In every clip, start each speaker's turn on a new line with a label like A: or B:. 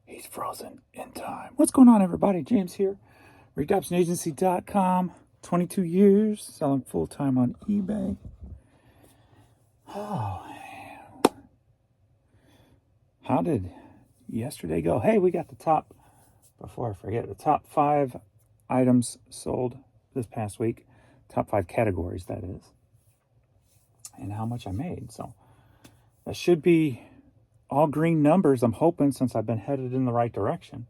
A: He's frozen in time. What's going on, everybody? James here. ReadoptionAgency.com. 22 years selling full-time on eBay. Oh, how did yesterday go? Hey, we got the top, before I forget, the top 5 items sold this past week. Top 5 categories, that is. And how much I made. So that should be all green numbers, I'm hoping, since I've been headed in the right direction.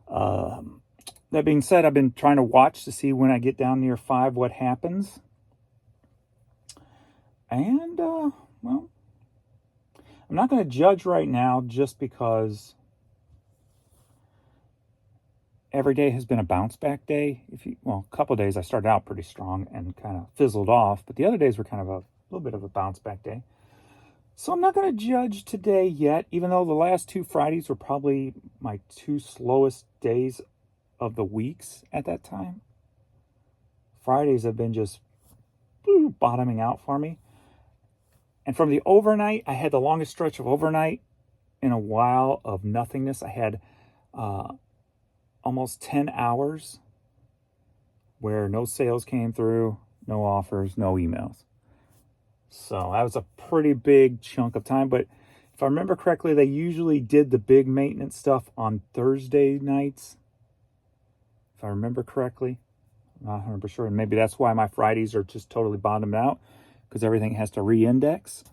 A: That being said, I've been trying to watch to see when I get down near 5 what happens. And, well, I'm not going to judge right now just because every day has been a bounce back day. A couple of days I started out pretty strong and kind of fizzled off, but the other days were kind of a little bit of a bounce back day. So I'm not going to judge today yet, even though the last 2 Fridays were probably my 2 slowest days of the weeks at that time. Fridays have been just bottoming out for me. And from the overnight, I had the longest stretch of overnight in a while of nothingness. I had almost 10 hours where no sales came through, no offers, no emails. So that was a pretty big chunk of time. But if I remember correctly, they usually did the big maintenance stuff on Thursday nights. If I remember correctly, I'm not 100% sure. And maybe that's why my Fridays are just totally bottomed out, because everything has to re-index.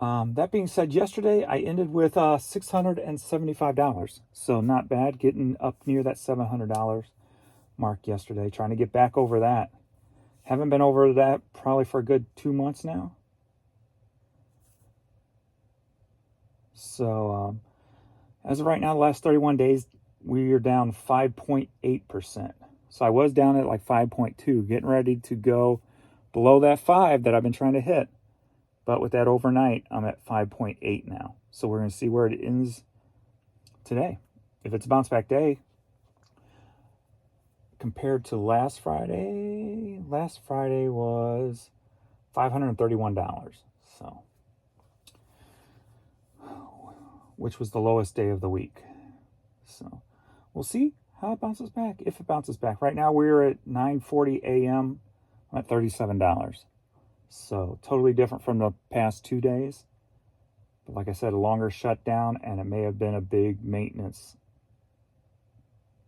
A: That being said, yesterday I ended with $675. So not bad, getting up near that $700 mark yesterday, trying to get back over that. Haven't been over that probably for a good 2 months now. So as of right now, the last 31 days, we are down 5.8%. So I was down at like 5.2, getting ready to go below that 5 that I've been trying to hit. But with that overnight, I'm at 5.8 now. So we're going to see where it ends today. If it's a bounce back day, compared to last Friday was $531. So, which was the lowest day of the week. So we'll see how it bounces back, if it bounces back. Right now we're at 9:40 a.m. I'm at $37. So totally different from the past 2 days. But like I said, a longer shutdown, and it may have been a big maintenance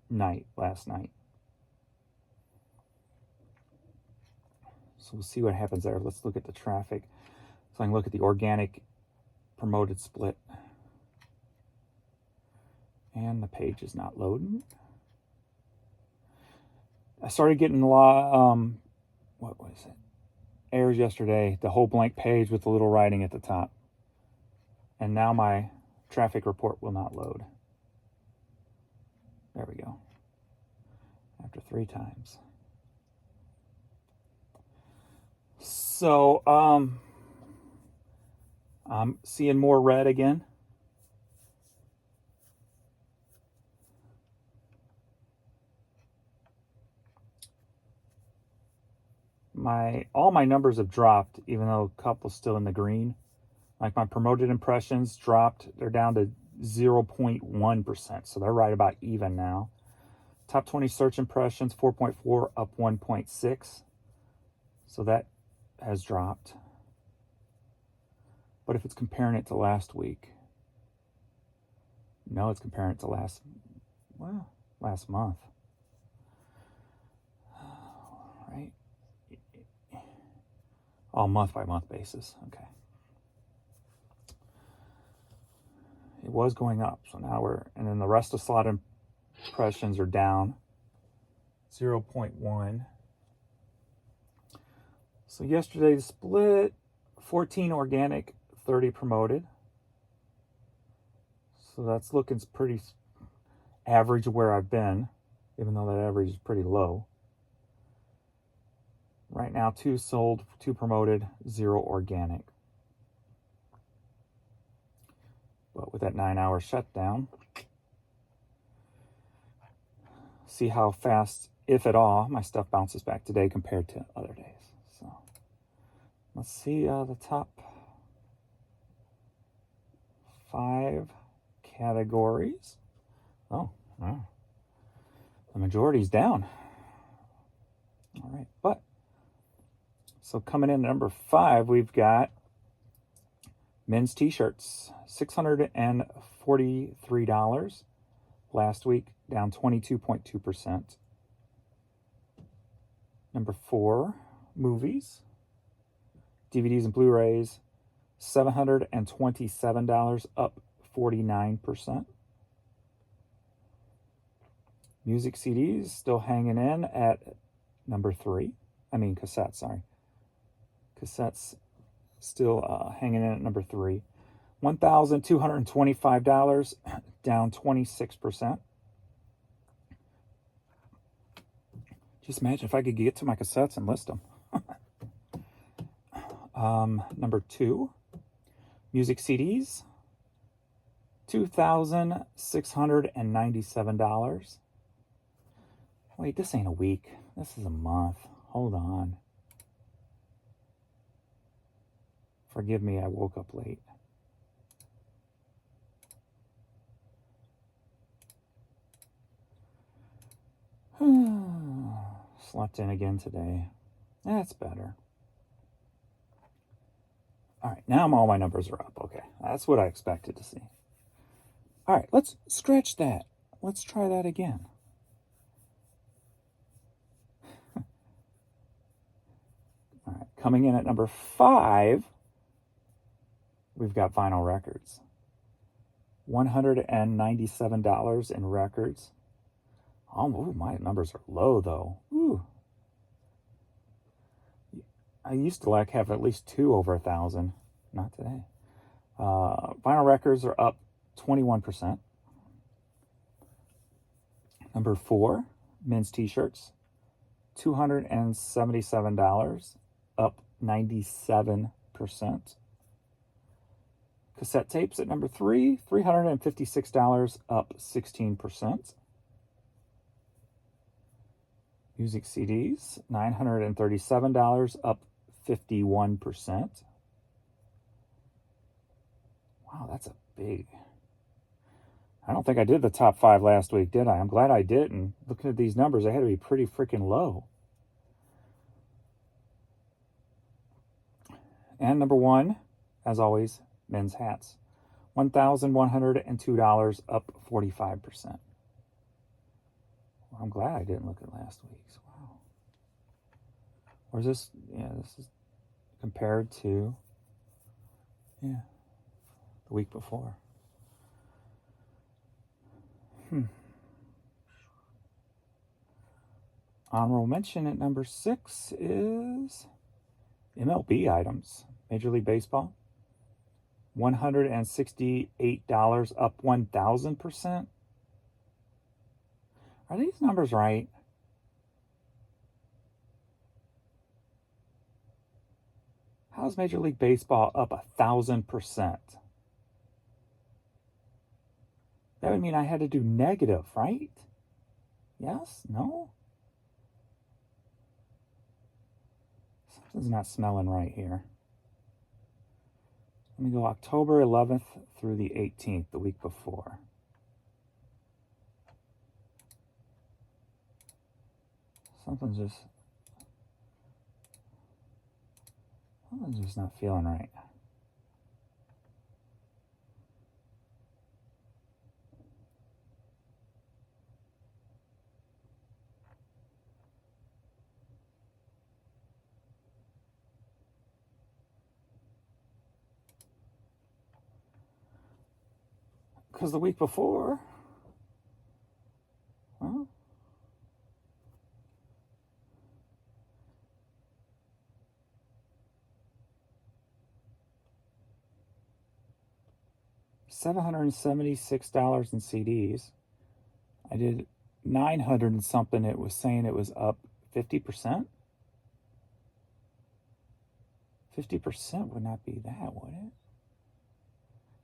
A: night last night. So we'll see what happens there. Let's look at the traffic. So I can look at the organic promoted split. And the page is not loading. I started getting a lot, what was it? Errors yesterday, the whole blank page with the little writing at the top. And now my traffic report will not load. There we go. After 3 times. So, I'm seeing more red again. All my numbers have dropped, even though a couple's still in the green. Like my promoted impressions dropped. They're down to 0.1%. So they're right about even now. Top 20 search impressions, 4.4, up 1.6. So that has dropped. But if it's comparing it to last week, no, it's comparing it to last month. Right? All month by month basis. Okay. It was going up, so now and then the rest of slot impressions are down 0.1. So yesterday the split, 14 organic, 30 promoted. So that's looking pretty average where I've been, even though that average is pretty low. Right now, 2 sold, 2 promoted, 0 organic. But with that 9-hour shutdown, see how fast, if at all, my stuff bounces back today compared to other days. So let's see the top 5 categories. Oh, wow. The majority's down. All right, but so coming in at number 5, we've got men's t-shirts, $643. Last week, down 22.2%. Number 4, movies, DVDs and Blu-rays, $727, up 49%. Music CDs still hanging in at number 3. Cassettes, sorry. Cassettes still hanging in at number 3. $1,225, down 26%. Just imagine if I could get to my cassettes and list them. Number 2, music CDs, $2,697. Wait, this ain't a week. This is a month. Hold on. Forgive me, I woke up late. Slept in again today. That's better. All right, now all my numbers are up. Okay, that's what I expected to see. All right, let's stretch that. Let's try that again. All right, coming in at number 5, we've got vinyl records. $197 in records. Oh, my numbers are low, though. Ooh. I used to have at least 2 over 1,000. Not today. Vinyl records are up 21%. Number 4, men's t-shirts, $277, up 97%. Cassette tapes at number 3, $356, up 16%. Music CDs, $937, up 51%. Wow, that's a big... I don't think I did the top 5 last week, did I? I'm glad I didn't. Looking at these numbers, they had to be pretty freaking low. And number 1, as always, men's hats. $1,102, up 45%. Well, I'm glad I didn't look at last week's. Wow. Or is this... Yeah, this is compared to... Yeah, the week before. Honorable mention at number 6 is MLB items. Major League Baseball, $168, up 1,000%. Are these numbers right? How is Major League Baseball up 1,000%? That would mean I had to do negative, right? Yes? No? Something's not smelling right here. Let me go October 11th through the 18th, the week before. Something's just not feeling right. Because the week before, well, $776 in CDs. I did 900 and something. It was saying it was up 50%. 50% would not be that, would it?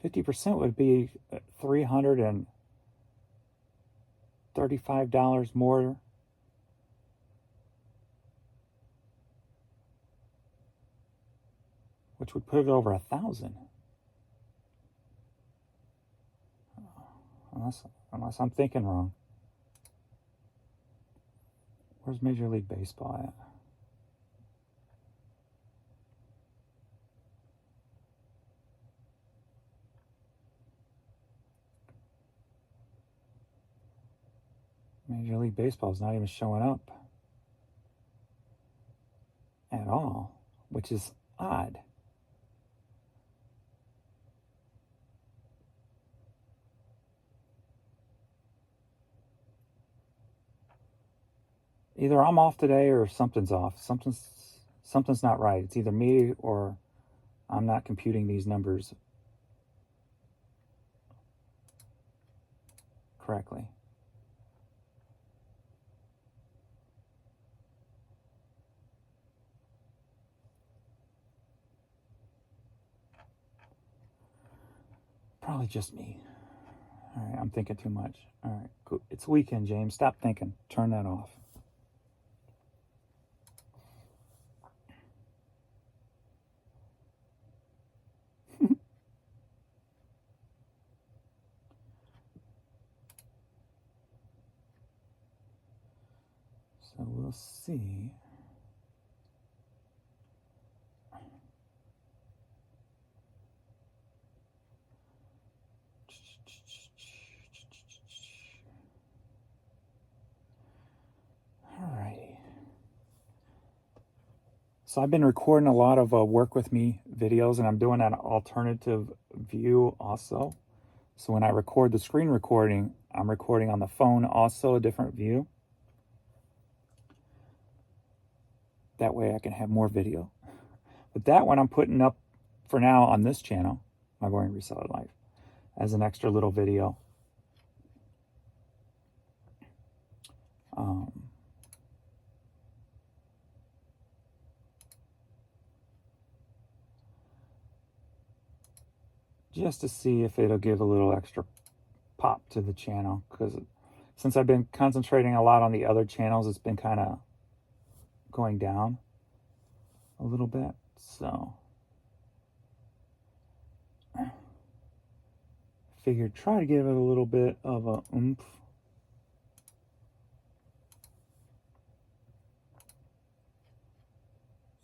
A: 50% would be $335 more. Which would put it over 1,000. Unless I'm thinking wrong. Where's Major League Baseball at? Major League Baseball is not even showing up at all, which is odd. Either I'm off today or something's off. Something's not right. It's either me or I'm not computing these numbers correctly. Probably just me. All right, I'm thinking too much. All right, cool. It's weekend, James. Stop thinking. Turn that off. So we'll see. Alrighty. So I've been recording a lot of work with me videos, and I'm doing an alternative view also. So when I record the screen recording, I'm recording on the phone also, a different view. That way I can have more video. But that one I'm putting up for now on this channel, My Boring Reseller Life, as an extra little video. Just to see if it'll give a little extra pop to the channel, because since I've been concentrating a lot on the other channels, it's been kind of going down a little bit. So figured try to give it a little bit of a oomph.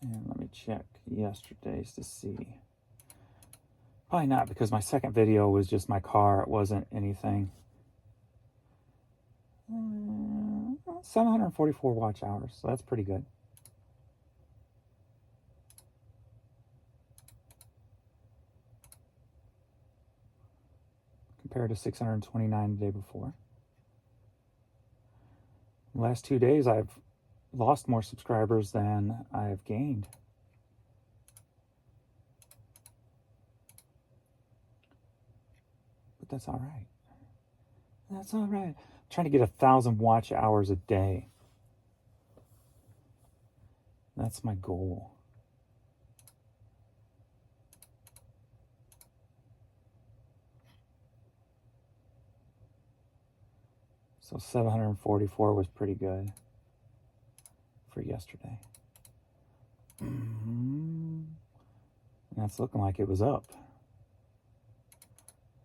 A: And let me check yesterday's to see. Probably not, because my second video was just my car. It wasn't anything. 744 watch hours, so that's pretty good. Compared to 629 the day before. The last 2 days, I've lost more subscribers than I've gained. But that's all right. That's all right. I'm trying to get 1,000 watch hours a day. That's my goal. So 744 was pretty good for yesterday. And that's looking like it was up.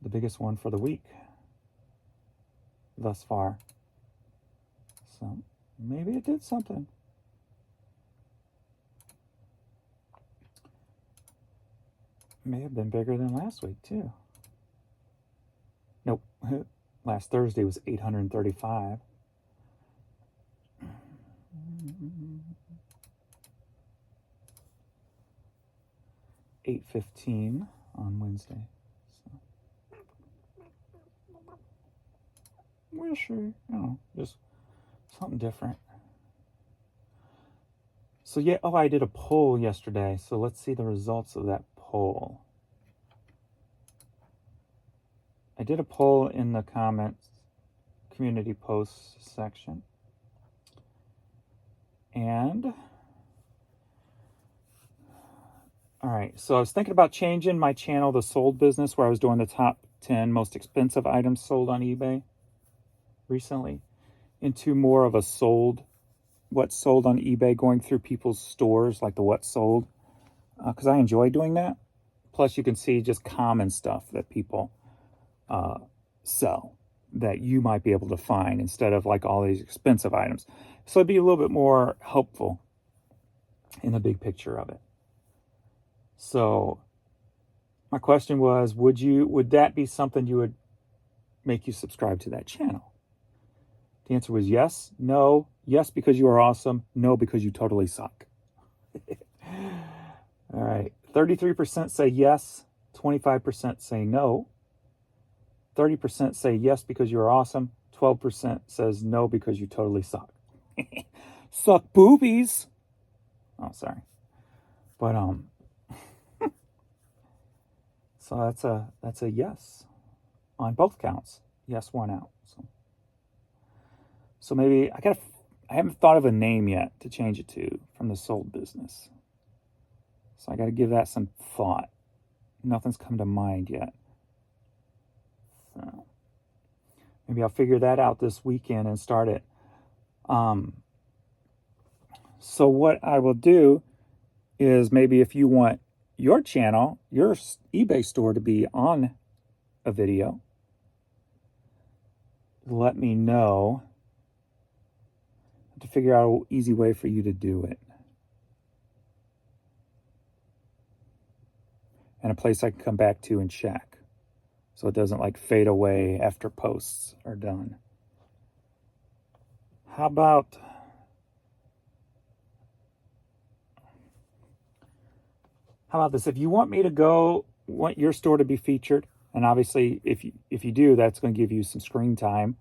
A: The biggest one for the week thus far. So maybe it did something. May have been bigger than last week too. Nope. Last Thursday was 835. $8.15 on Wednesday. We'll see. You know, just something different. So yeah, oh, I did a poll yesterday. So let's see the results of that poll. I did a poll in the comments, community posts section. And, all right, so I was thinking about changing my channel, the sold business, where I was doing the top 10 most expensive items sold on eBay recently, into more of a sold, what's sold on eBay, going through people's stores, like the what's sold, because I enjoy doing that. Plus you can see just common stuff that people sell that you might be able to find instead of like all these expensive items. So it'd be a little bit more helpful in the big picture of it. So my question was, would that be something you would make you subscribe to that channel? The answer was yes, no, yes because you are awesome, no because you totally suck. All right, 33% say yes, 25% say no, 30% say yes because you're awesome, 12% says no because you totally suck. Suck boobies. Oh, sorry. But so that's a yes on both counts. Yes, one out. So maybe I haven't thought of a name yet to change it to from the sold business. So I got to give that some thought. Nothing's come to mind yet. So maybe I'll figure that out this weekend and start it. So what I will do is maybe if you want your channel, your eBay store to be on a video, let me know to figure out an easy way for you to do it. And a place I can come back to and check, so it doesn't like fade away after posts are done. How about this? If you want me to want your store to be featured, and obviously if you do, that's going to give you some screen time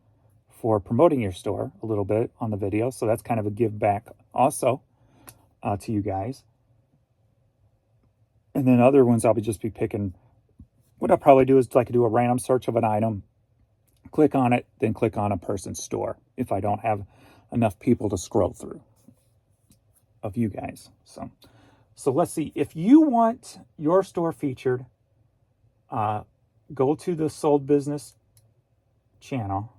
A: for promoting your store a little bit on the video. So that's kind of a give back also to you guys. And then other ones I'll just be picking. What I'll probably do is do a random search of an item, click on it, then click on a person's store if I don't have enough people to scroll through of you guys. So let's see. If you want your store featured, go to the Sold Business channel.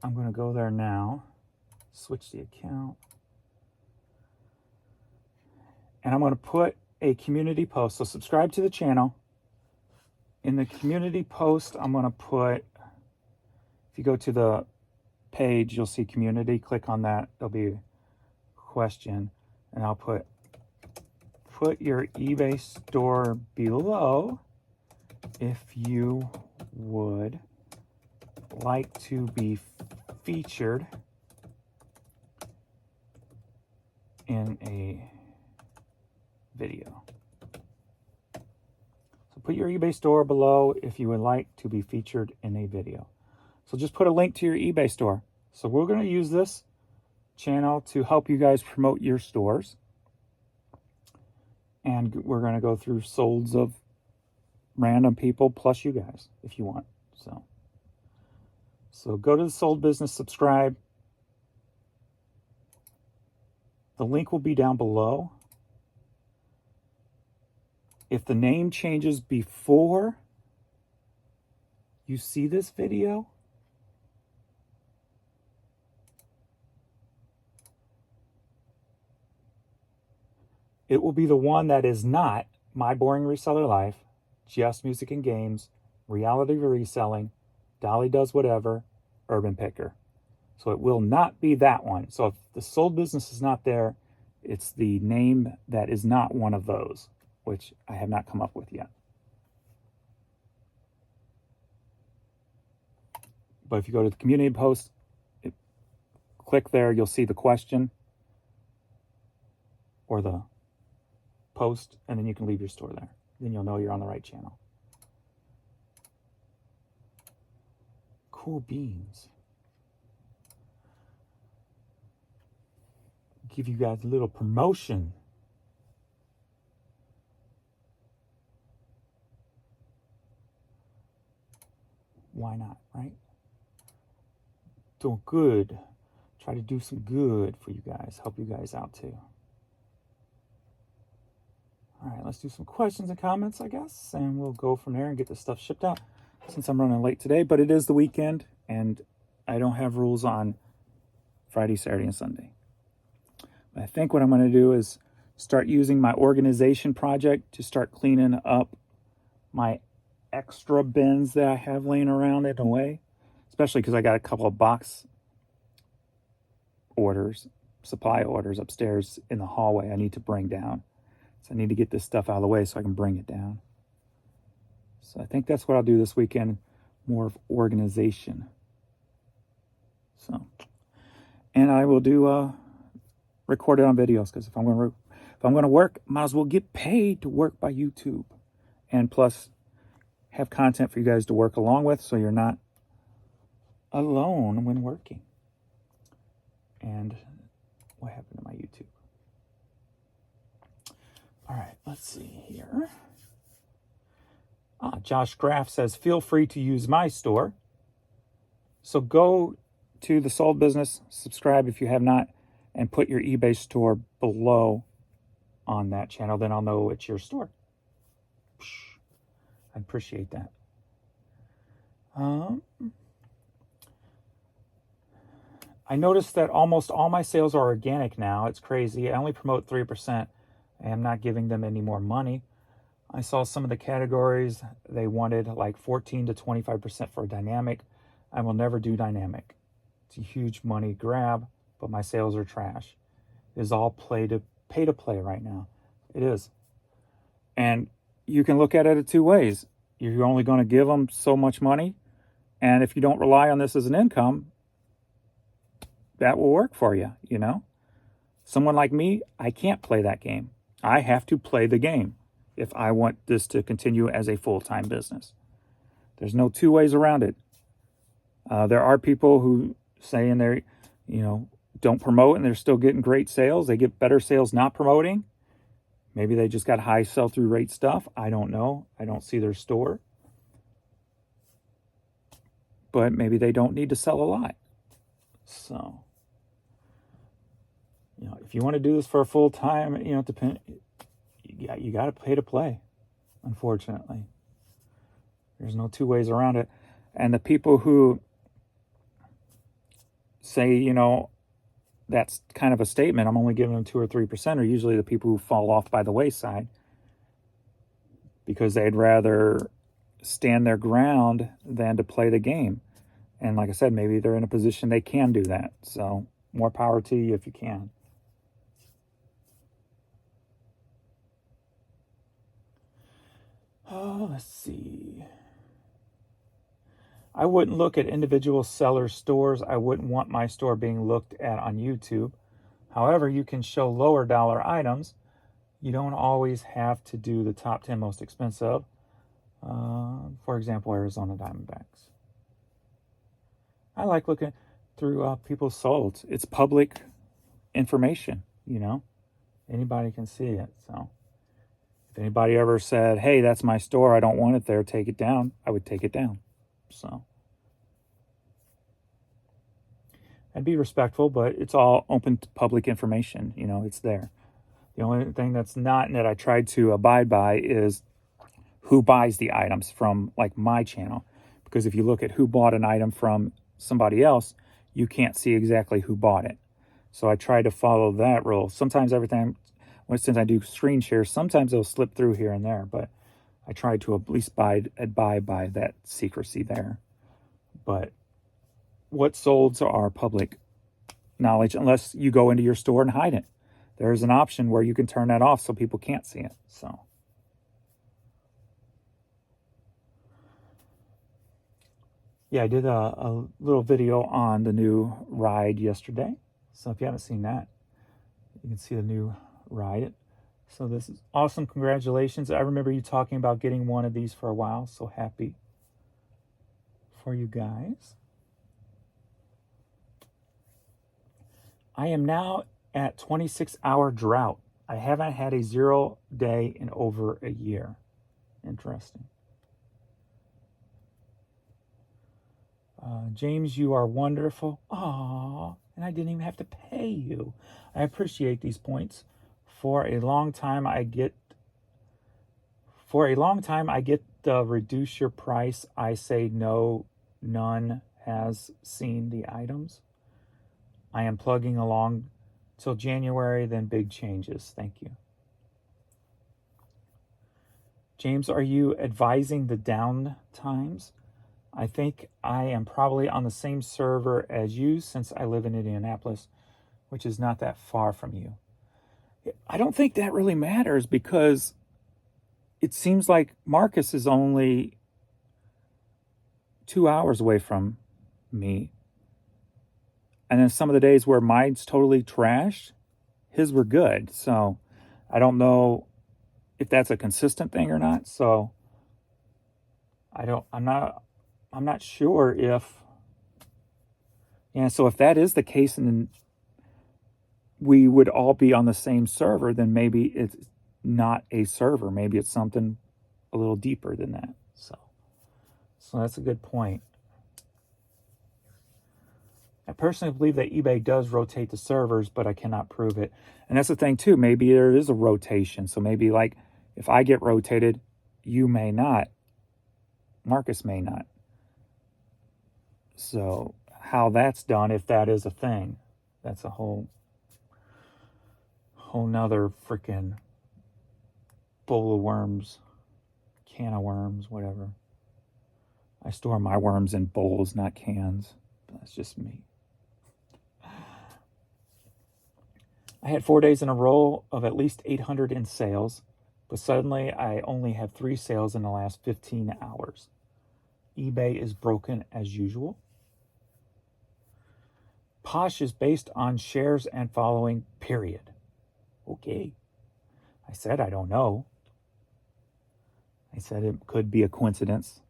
A: I'm going to go there now, switch the account, and I'm going to put a community post. So subscribe to the channel. In the community post, I'm going to put, if you go to the page, you'll see community. Click on that. There'll be a question, and I'll put your eBay store below if you would like to be featured in a video. So put your eBay store below if you would like to be featured in a video. So just put a link to your eBay store. So we're going to use this channel to help you guys promote your stores. And we're going to go through solds of random people plus you guys if you want. So go to the Sold Business, subscribe. The link will be down below. If the name changes before you see this video, it will be the one that is not My Boring Reseller Life, Just Music and Games, Reality Reselling, Dolly Does Whatever, Urban Picker. So it will not be that one. So if the Sold Business is not there, it's the name that is not one of those, which I have not come up with yet. But if you go to the community post, click there, you'll see the question or the post, and then you can leave your store there. Then you'll know you're on the right channel. Cool beans. Give you guys a little promotion. Why not, right? Doing good. Try to do some good for you guys. Help you guys out too. All right, let's do some questions and comments, I guess, and we'll go from there and get this stuff shipped out since I'm running late today. But it is the weekend, and I don't have rules on Friday, Saturday, and Sunday. But I think what I'm going to do is start using my organization project to start cleaning up my extra bins that I have laying around in a way, especially because I got a couple of box orders, supply orders upstairs in the hallway I need to bring down. So I need to get this stuff out of the way so I can bring it down. So I think that's what I'll do this weekend, more of organization. So, and I will do record it on videos, because if I'm going to work, might as well get paid to work by YouTube, and plus have content for you guys to work along with, so you're not alone when working. And what happened to my YouTube? All right, let's see here. Josh Graff says, feel free to use my store. So go to the Sold Business, subscribe if you have not, and put your eBay store below on that channel. Then I'll know it's your store. I appreciate that. I noticed that almost all my sales are organic now. It's crazy. I only promote 3%. I am not giving them any more money. I saw some of the categories. They wanted like 14 to 25% for dynamic. I will never do dynamic. It's a huge money grab, but my sales are trash. It is all pay to play right now. It is. And you can look at it 2 ways. You're only going to give them so much money. And if you don't rely on this as an income, that will work for you, you know? Someone like me, I can't play that game. I have to play the game if I want this to continue as a full-time business. There's no 2 ways around it. There are people who say in their, don't promote and they're still getting great sales. They get better sales not promoting. Maybe they just got high sell-through rate stuff. I don't know. I don't see their store. But maybe they don't need to sell a lot. So, if you want to do this for a full time, you got to pay to play, unfortunately. There's no 2 ways around it. And the people who say, that's kind of a statement, I'm only giving them 2 or 3%, are usually the people who fall off by the wayside because they'd rather stand their ground than to play the game. And like I said, maybe they're in a position they can do that. So more power to you if you can. Oh, let's see. I wouldn't look at individual seller stores. I wouldn't want my store being looked at on YouTube. However, you can show lower dollar items. You don't always have to do the top 10 most expensive. For example, Arizona Diamondbacks. I like looking through people's solds. It's public information, Anybody can see it. So if anybody ever said, hey, that's my store, I don't want it there, take it down, I would take it down. So I'd be respectful, but it's all open to public information. It's there. The only thing that's not and that I tried to abide by is who buys the items from like my channel. Because if you look at who bought an item from somebody else, you can't see exactly who bought it. So I try to follow that rule. Sometimes since I do screen shares, sometimes it'll slip through here and there, but I try to at least abide by that secrecy there. But what solds are public knowledge unless you go into your store and hide it. There's an option where you can turn that off so people can't see it. So yeah, I did a little video on the new ride yesterday. So if you haven't seen that, you can see the new ride. So this is awesome. Congratulations. I remember you talking about getting one of these for a while. So happy for you guys. I am now at 26-hour drought. I haven't had a 0 day in over a year. Interesting. James, you are wonderful. Aww, and I didn't even have to pay you. I appreciate these points. For a long time, I get the reduce your price. I say no, none has seen the items. I am plugging along till January, then big changes. Thank you. James, are you advising the down times? I think I am probably on the same server as you since I live in Indianapolis, which is not that far from you. I don't think that really matters because it seems like Marcus is only 2 hours away from me. And then some of the days where mine's totally trashed, his were good. So I don't know if that's a consistent thing or not. So I'm not sure if, yeah, so if that is the case and we would all be on the same server, then maybe it's not a server. Maybe it's something a little deeper than that. So that's a good point. I personally believe that eBay does rotate the servers, but I cannot prove it. And that's the thing too. Maybe there is a rotation. So maybe like if I get rotated, you may not. Marcus may not. So how that's done, if that is a thing, that's a whole nother freaking bowl of worms, can of worms, whatever. I store my worms in bowls, not cans. But that's just me. I had 4 days in a row of at least 800 in sales, but suddenly I only have 3 sales in the last 15 hours. eBay is broken as usual. Posh is based on shares and following, period. Okay. I said I don't know. I said it could be a coincidence.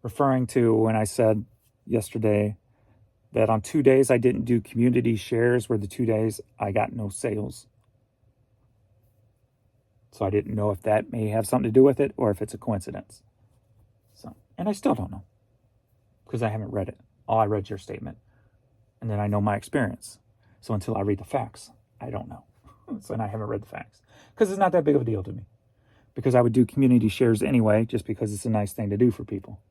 A: Referring to when I said yesterday that on 2 days I didn't do community shares were the 2 days I got no sales. So I didn't know if that may have something to do with it or if it's a coincidence. So, and I still don't know because I haven't read it. All I read is your statement. And then I know my experience. So until I read the facts, I don't know. So and I haven't read the facts because it's not that big of a deal to me. Because I would do community shares anyway, just because it's a nice thing to do for people.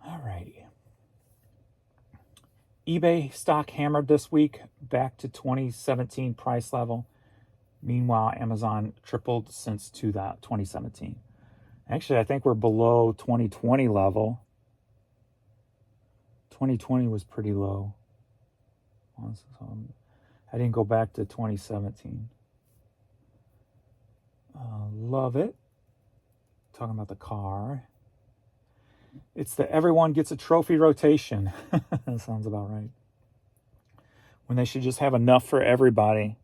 A: Alrighty. eBay stock hammered this week back to 2017 price level. Meanwhile, Amazon tripled since 2017. Actually, I think we're below 2020 level. 2020 was pretty low. I didn't go back to 2017. Love it. Talking about the car. It's the everyone gets a trophy rotation. That sounds about right. When they should just have enough for everybody.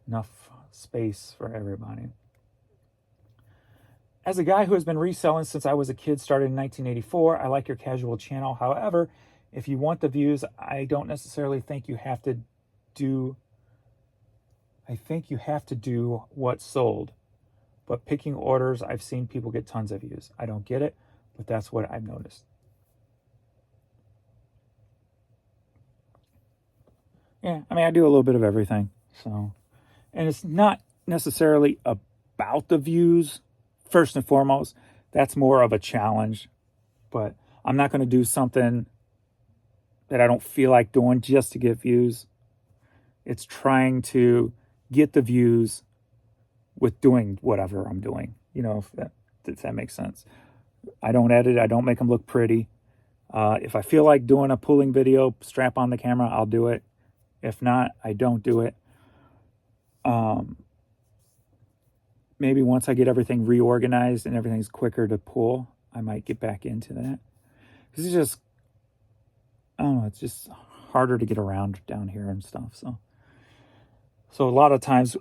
A: Enough space for everybody. As a guy who has been reselling since I was a kid, started in 1984, I like your casual channel. However, if you want the views, I don't necessarily think you have to do... I think you have to do what's sold. But picking orders, I've seen people get tons of views. I don't get it, but that's what I've noticed. Yeah, I mean, I do a little bit of everything. So, and it's not necessarily about the views, first and foremost. That's more of a challenge. But I'm not going to do something that I don't feel like doing just to get views. It's trying to get the views with doing whatever I'm doing, you know, if that makes sense. I don't edit, I don't make them look pretty. If I feel like doing a pulling video, strap on the camera, I'll do it. If not, I don't do it. Maybe once I get everything reorganized and everything's quicker to pull, I might get back into that. Because it's just, I don't know, it's just harder to get around down here and stuff, So a lot of times,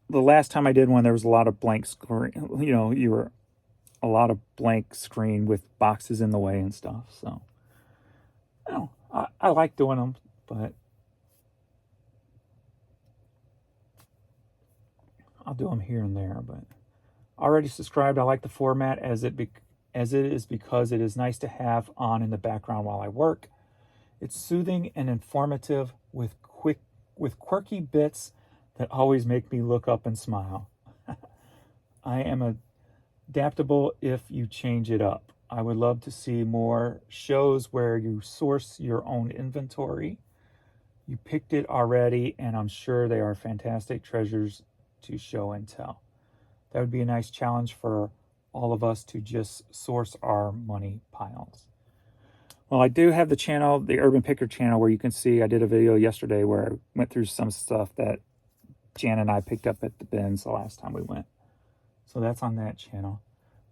A: the last time I did one, there was a lot of blank screen, you know, a lot of blank screen with boxes in the way and stuff. So, you know, I like doing them, but I'll do them here and there. But already subscribed. I like the format as it is because it is nice to have on in the background while I work. It's soothing and informative with quirky bits that always make me look up and smile. I am adaptable if you change it up. I would love to see more shows where you source your own inventory. You picked it already, and I'm sure they are fantastic treasures to show and tell. That would be a nice challenge for all of us to just source our money piles. Well, I do have the channel, the Urban Picker channel, where you can see I did a video yesterday where I went through some stuff that Jan and I picked up at the bins the last time we went. So that's on that channel.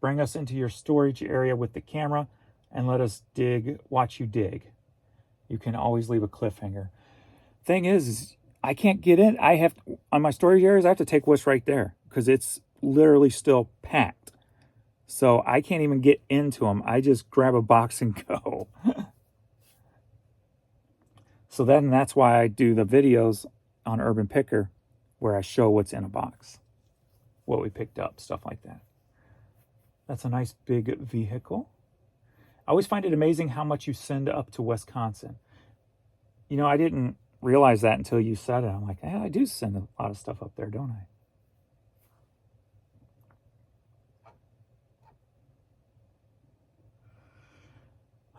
A: Bring us into your storage area with the camera and let us watch you dig. You can always leave a cliffhanger. Thing is I can't get in. On my storage areas, I have to take what's right there because it's literally still packed. So I can't even get into them. I just grab a box and go. So then that's why I do the videos on Urban Picker where I show what's in a box, what we picked up, stuff like that. That's a nice big vehicle. I always find it amazing how much you send up to Wisconsin. You know, I didn't realize that until you said it. I'm like, yeah, I do send a lot of stuff up there, don't I?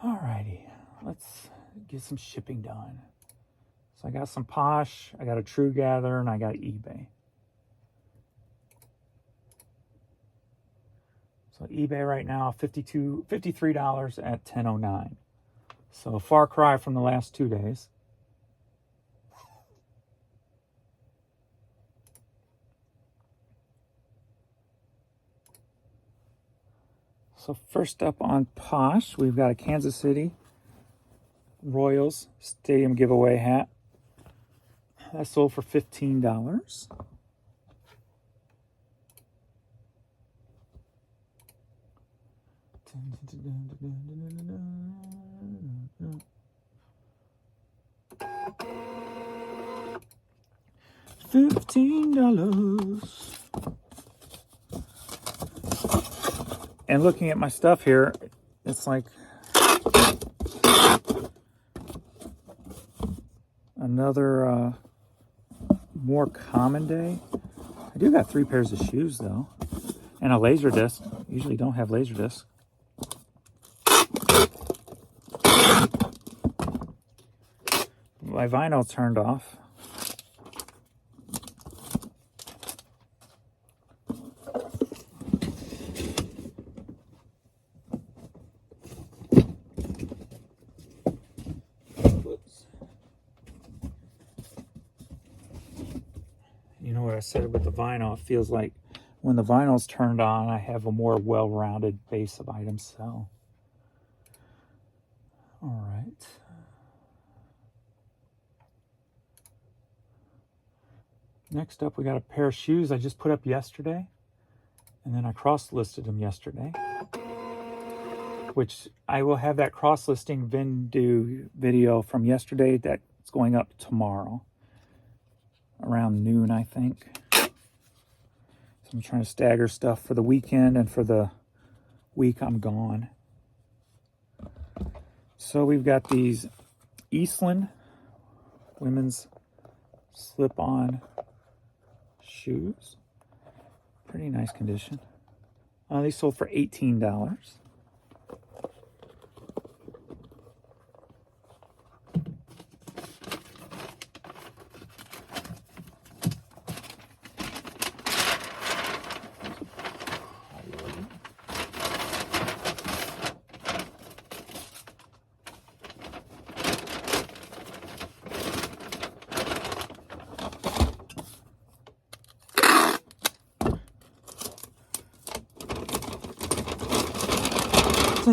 A: Alrighty, let's get some shipping done. So I got some Posh, I got a True Gather, and I got eBay. So eBay right now, $53 at $10.09. So a far cry from the last 2 days. So first up on Posh, we've got a Kansas City Royals Stadium giveaway hat. That sold for $15. $15. And looking at my stuff here, it's like another more common day. I do got 3 pairs of shoes though, and a laser disc. Usually don't have laser discs. My vinyl turned off. You know what I said with the vinyl, it feels like when the vinyl's turned on, I have a more well-rounded base of items sell. All right. Next up, we got a pair of shoes I just put up yesterday, and then I cross-listed them yesterday, which I will have that cross-listing video from yesterday that's going up tomorrow around noon, I think. So I'm trying to stagger stuff for the weekend and for the week I'm gone. So we've got these Eastland women's slip-on shoes. Pretty nice condition. These sold for $18.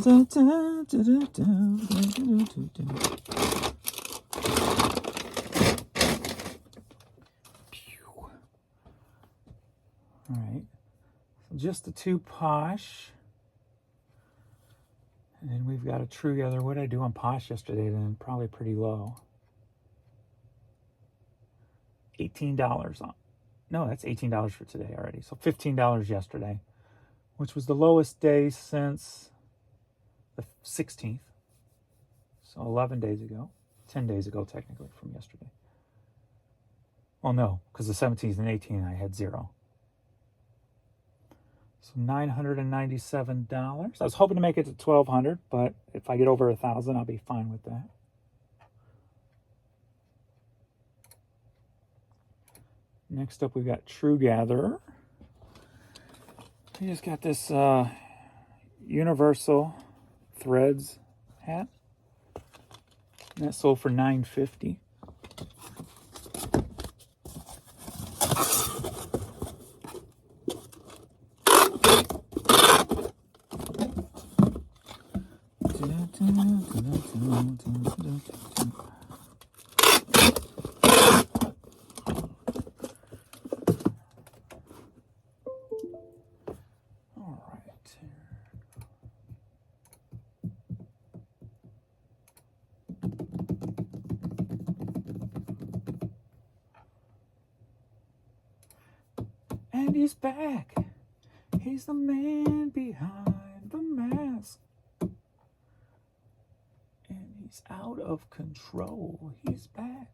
A: All right, so just the 2 Posh, and then we've got a True Gather. What did I do on Posh yesterday then? Probably pretty low. $18 on. No, that's $18 for today already. So $15 yesterday, which was the lowest day since the 16th. So 11 days ago. 10 days ago, technically, from yesterday. Well, no, because the 17th and 18th I had 0. So $997. I was hoping to make it to $1,200, but if I get over $1,000, I'll be fine with that. Next up, we've got True Gather. He just got this Universal Threads hat. And that sold for $9.50. All right. And he's back. He's the man behind the mask. And he's out of control. He's back.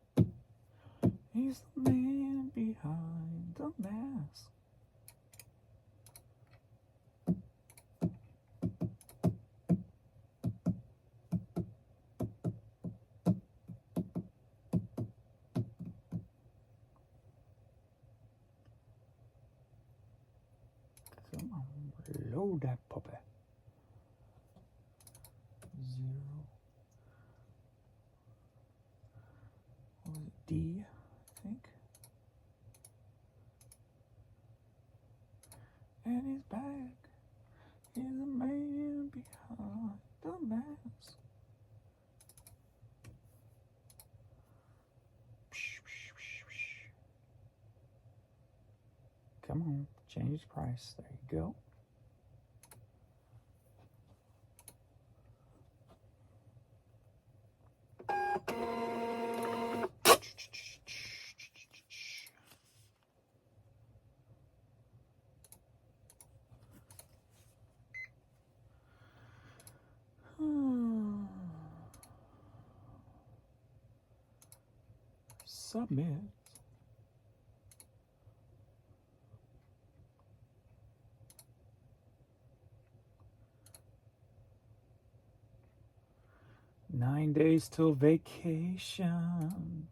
A: He's the man behind the mask. Come on, load that puppy. 0. What was it? D, I think. And he's back. He's the man behind the mask. Come on, change price. There you go. Submit. Nine days till vacation.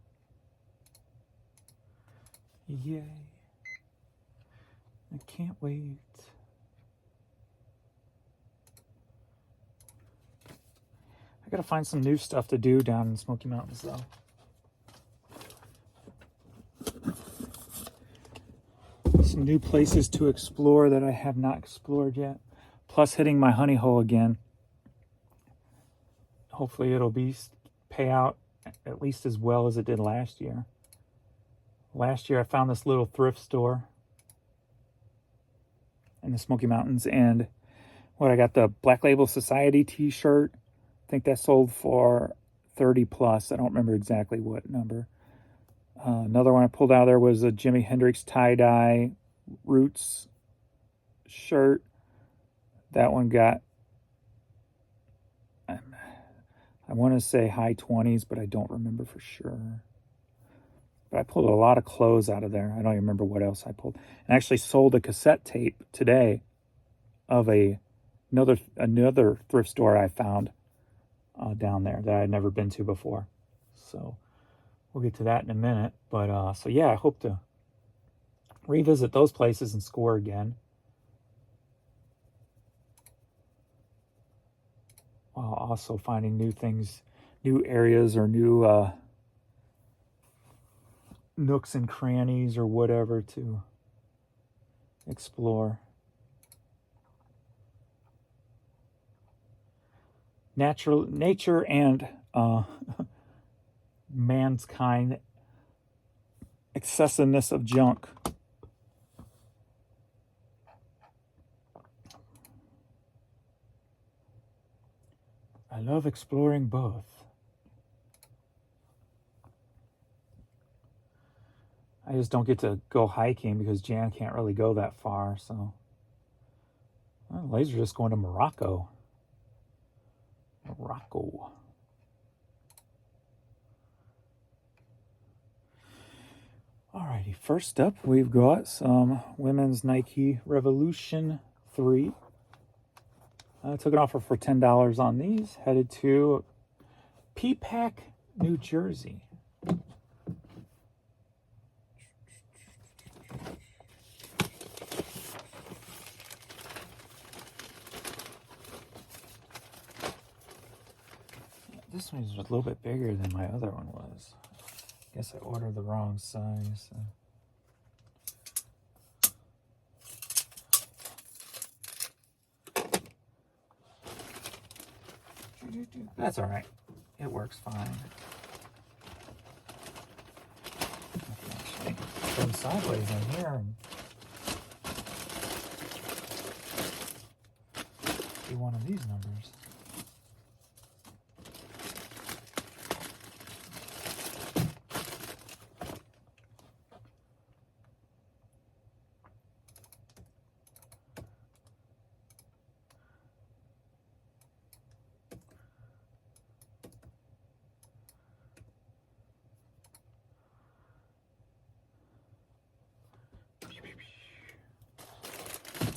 A: Yay. I can't wait. I gotta find some new stuff to do down in Smoky Mountains though. Some new places to explore that I have not explored yet. Plus hitting my honey hole again. Hopefully it'll pay out at least as well as it did last year. Last year I found this little thrift store in the Smoky Mountains, and I got the Black Label Society t-shirt. I think that sold for 30 plus. I don't remember exactly what number. Another one I pulled out of there was a Jimi Hendrix tie-dye Roots shirt. That one got, I want to say high 20s, but I don't remember for sure. But I pulled a lot of clothes out of there. I don't even remember what else I pulled. And actually sold a cassette tape today of another thrift store I found down there that I had never been to before. So we'll get to that in a minute. But so yeah, I hope to revisit those places and score again. While also finding new things, new areas, or new nooks and crannies or whatever to explore. Nature and mankind excessiveness of junk. I love exploring both. I just don't get to go hiking because Jan can't really go that far, so. Well, Laser just going to Morocco. Alrighty, first up we've got some women's Nike Revolution 3. I took an offer for $10 on these. Headed to Peapack, New Jersey. This one is a little bit bigger than my other one was. Guess I ordered the wrong size. That's all right. It works fine. Actually, go sideways in here and do one of these numbers.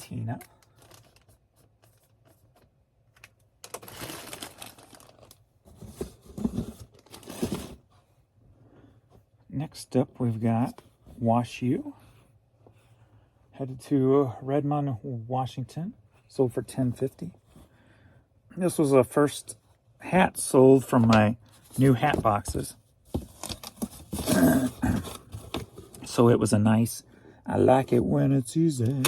A: Tina. Next up, we've got Wash You. Headed to Redmond, Washington. Sold for $10.50. This was the first hat sold from my new hat boxes. So it was a nice, I like it when it's easy.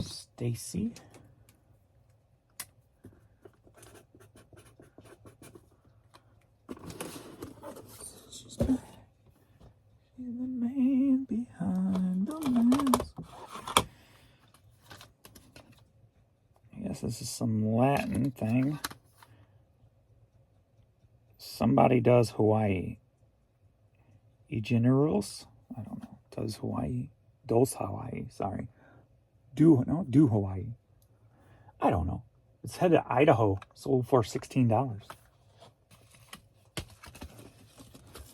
A: Stacy. She's the man behind the mask. I guess this is some Latin thing. Somebody does Hawaii. E generals? I don't know. Does Hawaii? Dos Hawaii, sorry. Do Hawaii. I don't know. It's headed to Idaho. Sold for $16.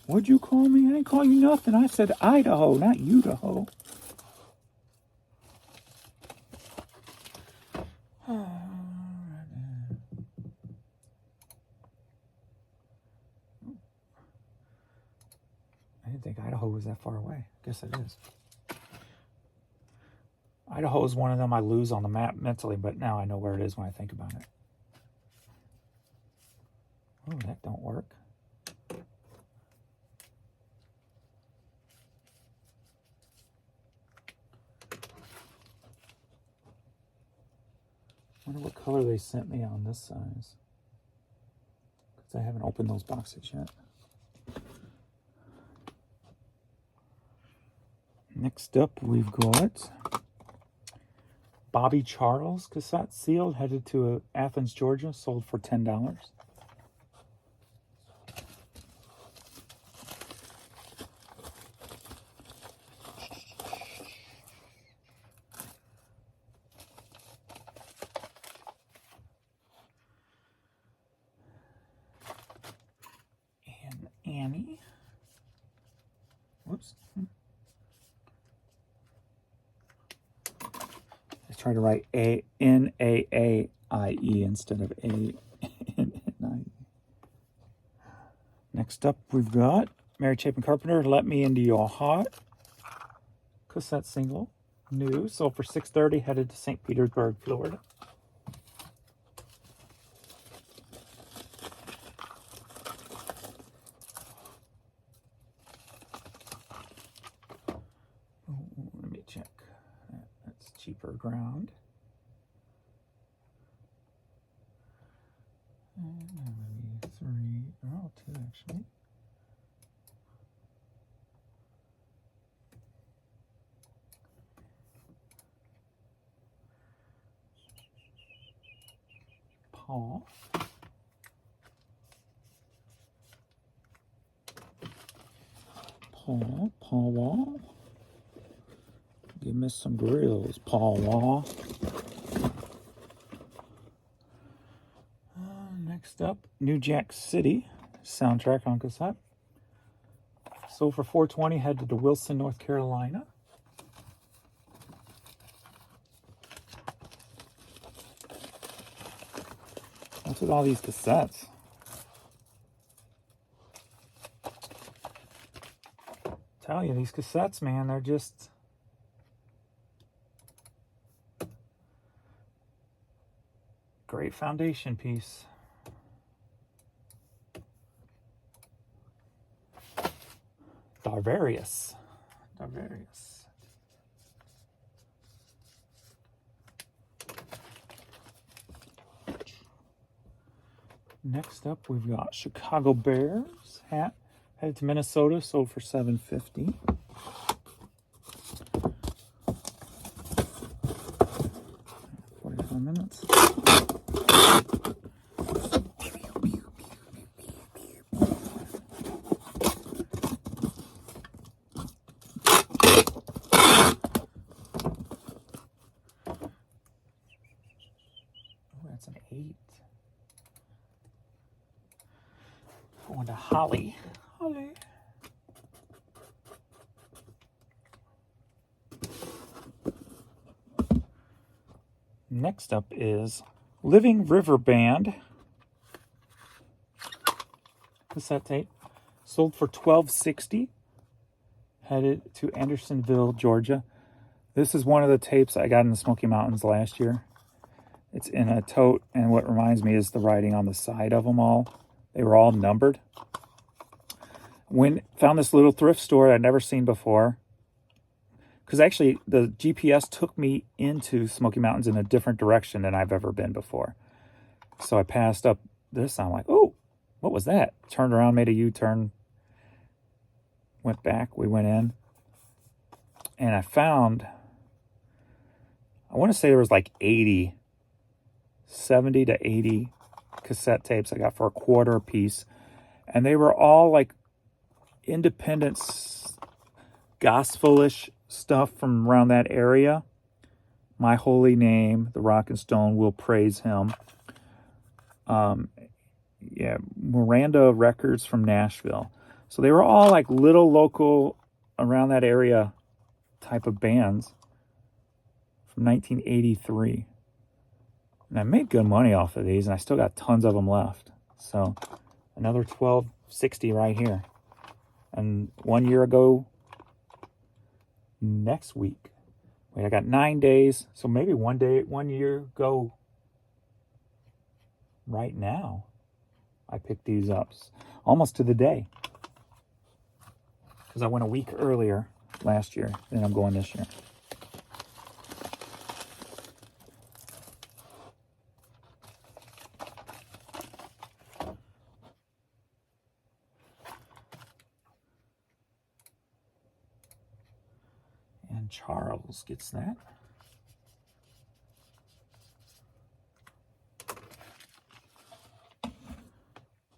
A: What'd you call me? I ain't call you nothing. I said Idaho, not Idaho. I didn't think Idaho was that far away. Guess it is. Idaho is one of them I lose on the map mentally, but now I know where it is when I think about it. Oh, that don't work. Wonder what color they sent me on this size. Because I haven't opened those boxes yet. Next up, we've got Bobby Charles cassette sealed, headed to Athens, Georgia, sold for $10. And Annie. Whoops. Try to write A-N-A-A-I-E instead of A-N-N-I-E. Next up, we've got Mary Chapin Carpenter, Let Me Into Your Heart. Cassette single. New. Sold for $6.30. Headed to St. Petersburg, Florida. Let me check. That's cheaper ground. And maybe two actually. Paul. Paul Wall. Give me some grills, Paul Wall. Next up, New Jack City soundtrack on cassette. Sold for $4.20. Headed to Wilson, North Carolina. What's with all these cassettes? Tell you, these cassettes, man, they're just great foundation piece. Darvarius. Next up, we've got Chicago Bears hat. Headed to Minnesota, sold for $7.50. 45 minutes. Oh, that's an 8. Going to Holly. Next up is Living River Band. Cassette tape. Sold for $12.60. Headed to Andersonville, Georgia. This is one of the tapes I got in the Smoky Mountains last year. It's in a tote, and what reminds me is the writing on the side of them all. They were all numbered. Found this little thrift store I'd never seen before. Because actually, the GPS took me into Smoky Mountains in a different direction than I've ever been before. So I passed up this. I'm like, oh, what was that? Turned around, made a U-turn, went back. We went in. And I found, I want to say there was like 70 to 80 cassette tapes I got for $0.25 a piece. And they were all like independent, gospel-ish stuff from around that area. My Holy Name, The Rock and Stone Will Praise Him. Miranda Records from Nashville. So they were all like little local around that area type of bands from 1983. And I made good money off of these, and I still got tons of them left. So another $12.60 right here. And 1 year ago, next week. Wait, I got 9 days. So maybe 1 year ago right now, I picked these up. Almost to the day. Because I went a week earlier last year than I'm going this year. And Charles gets that.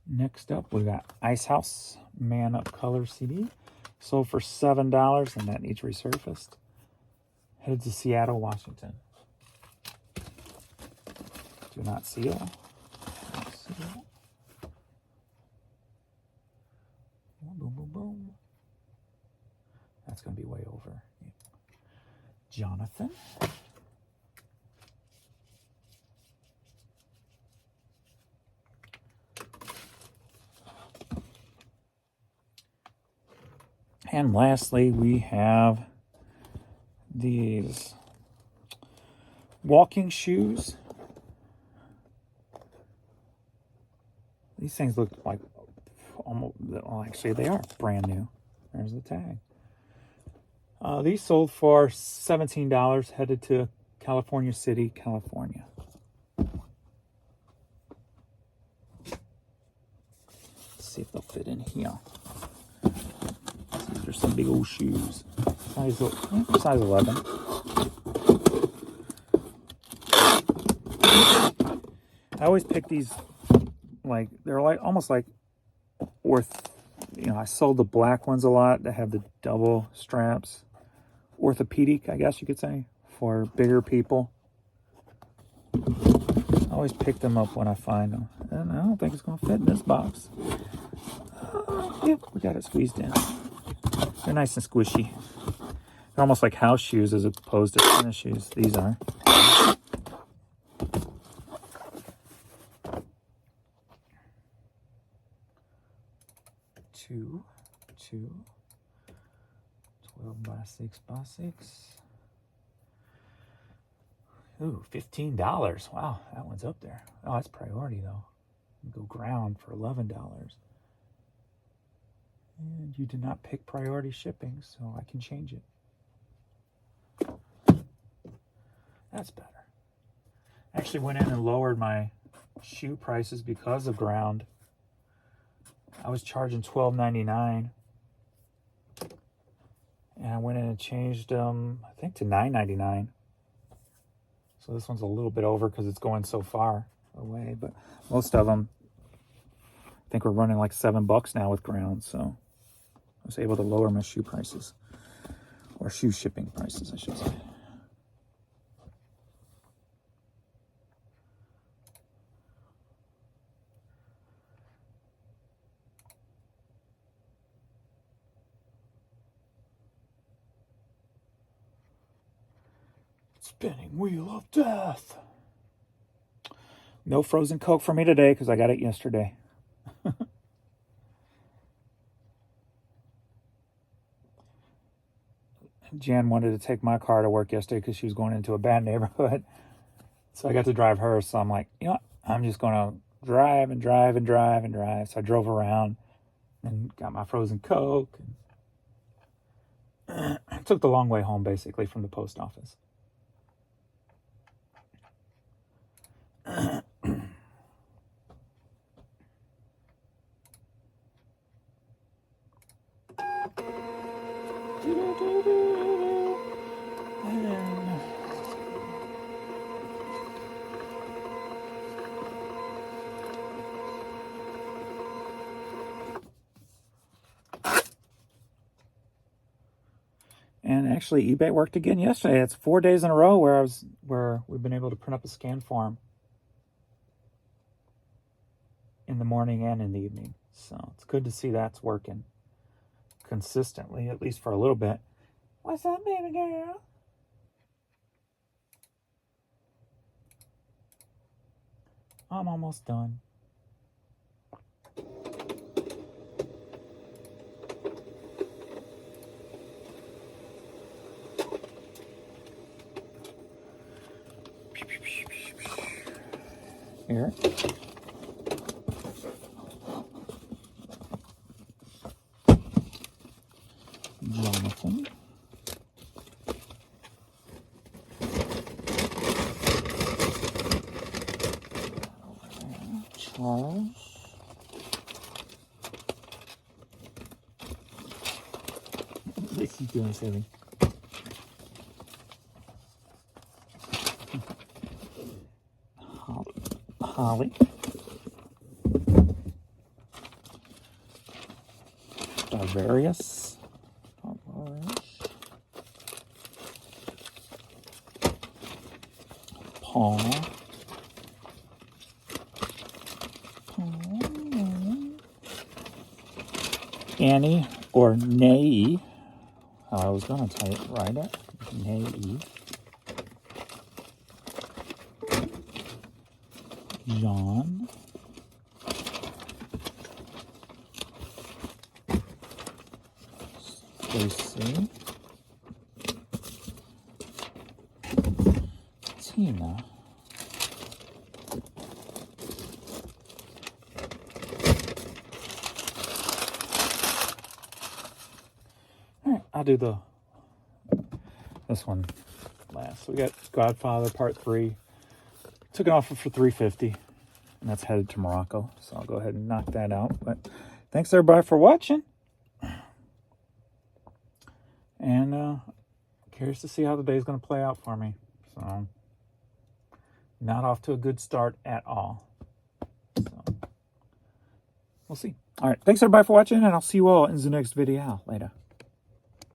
A: Next up, we got Ice House Man Up Color CD. Sold for $7, and that needs resurfaced. Headed to Seattle, Washington. Do not seal. Boom, boom, boom. That's going to be way over. Jonathan. And lastly, we have these walking shoes. These things look like almost, well, actually they are brand new. There's the tag. These sold for $17, headed to California City, California. Let's see if they'll fit in here. These are some big old shoes. Size 11. I always pick these, like, they're like almost like I sold the black ones a lot that have the double straps. Orthopedic, I guess you could say, for bigger people. I always pick them up when I find them. And I don't think it's going to fit in this box. Yep, we got it squeezed in. They're nice and squishy. They're almost like house shoes as opposed to tennis shoes. These are. Two. of them by 6x6. Ooh, $15. Wow, that one's up there. Oh, that's priority though. Go ground for $11. And you did not pick priority shipping, so I can change it. That's better. Actually went in and lowered my shoe prices because of ground. I was charging $12.99. And I went in and changed them, I think, to $9.99. So this one's a little bit over because it's going so far away. But most of them, I think we're running like $7 now with ground. So I was able to lower my shoe prices. Or shoe shipping prices, I should say. Spinning wheel of death. No frozen Coke for me today because I got it yesterday. Jan wanted to take my car to work yesterday because she was going into a bad neighborhood. So I got to drive her. So I'm like, you know what? I'm just going to drive and drive and drive and drive. So I drove around and got my frozen Coke. And I took the long way home, basically, from the post office. And actually, eBay worked again yesterday. It's 4 days in a row where we've been able to print up a scan form in the morning and in the evening. So it's good to see that's working consistently, at least for a little bit. What's up, baby girl? I'm almost done. Here. Jonathan. Charles. This is doing silly. Holly. Various. Paul. Annie or Nay. I was going to type it right up. Nay. John. Stacy. Tina. Alright, I'll do this one last. So we got Godfather Part 3. Took an offer for $350, and that's headed to Morocco. So I'll go ahead and knock that out. But thanks everybody for watching. And curious to see how the day's going to play out for me. So, not off to a good start at all. So, we'll see. All right. Thanks everybody for watching, and I'll see you all in the next video. Later.